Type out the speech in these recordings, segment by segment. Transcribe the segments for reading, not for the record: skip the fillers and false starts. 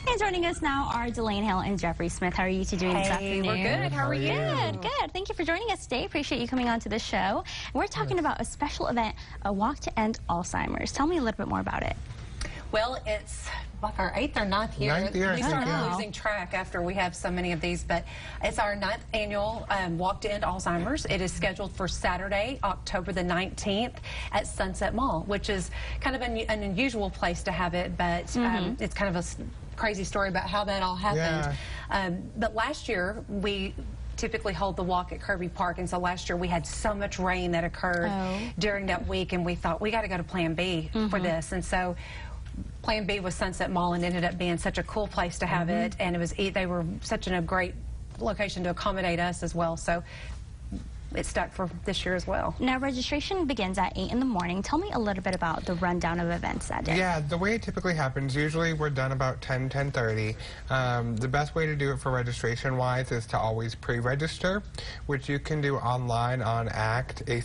And joining us now are Delane Hill and Jeffrey Smith. How are you two doing this afternoon? We're good. How are you? Good, good. Thank you for joining us today. Appreciate you coming on to the show. We're talking about a special event, a walk to end Alzheimer's. Tell me a little bit more about it. Well, it's like our 8th or 9th year. We started losing track after we have so many of these, but it's our 9th annual Walk to End Alzheimer's. It is scheduled for Saturday, October the 19th at Sunset Mall, which is kind of an unusual place to have it, but it's kind of a crazy story about how that all happened. But last year, we typically hold the walk at Kirby Park, and so last year we had so much rain that occurred during that week, and we thought we got to go to Plan B for this, and so Plan B was Sunset Mall, and ended up being such a cool place to have it, and it was they were such a great location to accommodate us as well, so it stuck for this year as well. Now, registration begins at 8 in the morning. Tell me a little bit about the rundown of events that day. Yeah, the way it typically happens, usually we're done about 10:30. The best way to do it for registration-wise is to always pre-register, which you can do online on act.alz.org,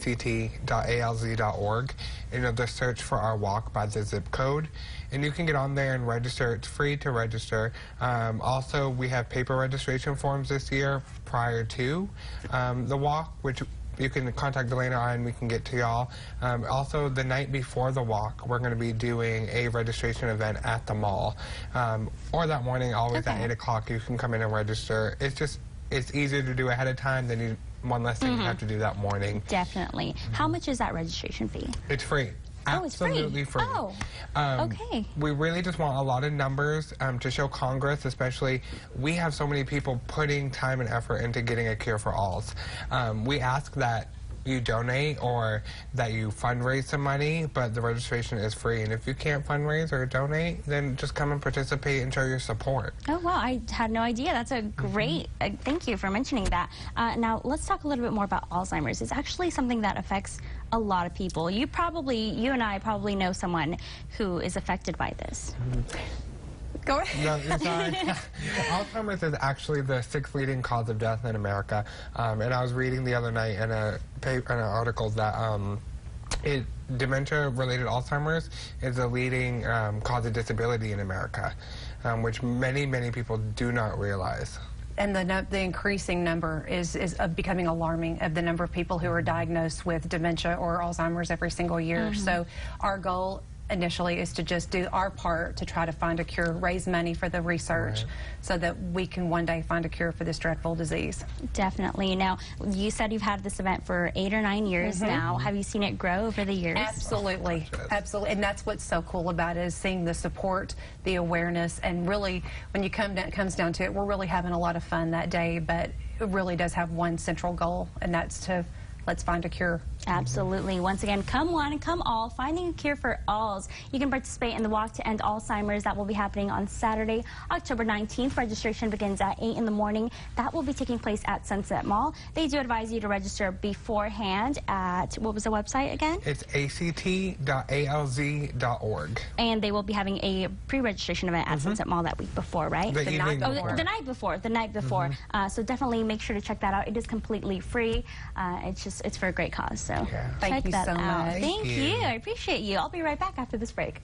and you'll just search for our walk by the zip code, and you can get on there and register. It's free to register. Also, we have paper registration forms this year prior to the walk, which you can contact Delane or I and we can get to y'all. Also, the night before the walk, we're going to be doing a registration event at the mall. Or that morning, always at 8 o'clock, you can come in and register. It's easier to do ahead of time than one less thing you have to do that morning. Definitely. How much is that registration fee? It's free. Absolutely free. Oh, okay. We really just want a lot of numbers to show Congress, especially we have so many people putting time and effort into getting a cure for ALS. We ask that you donate or that you fundraise some money, but the registration is free. And if you can't fundraise or donate, then just come and participate and show your support. Oh, wow. I had no idea. That's a great, thank you for mentioning that. Now, let's talk a little bit more about Alzheimer's. It's actually something that affects a lot of people. You and I probably know someone who is affected by this. Go ahead. No, Alzheimer's is actually the 6th leading cause of death in America. And I was reading the other night in an article that dementia-related Alzheimer's is the leading cause of disability in America, which many people do not realize. And the increasing number is becoming alarming, of the number of people who are diagnosed with dementia or Alzheimer's every single year. So our goal initially is to just do our part to try to find a cure, raise money for the research, so that we can one day find a cure for this dreadful disease. Definitely. Now, you said you've had this event for 8 or 9 years now. Have you seen it grow over the years? Absolutely. Absolutely. And that's what's so cool about it, is seeing the support, the awareness, and really, when it comes down to it, we're really having a lot of fun that day, but it really does have one central goal, and that's to let's find a cure. Absolutely. Once again, come one and come all, finding a cure for ALS. You can participate in the Walk to End Alzheimer's. That will be happening on Saturday, October 19th. Registration begins at 8 in the morning. That will be taking place at Sunset Mall. They do advise you to register beforehand at, what was the website again? It's act.alz.org. And they will be having a pre-registration event at Sunset Mall that week before, right? The night before. The night before. So definitely make sure to check that out. It is completely free. It's for a great cause. So thank you so much. Thank you. I appreciate you. I'll be right back after this break.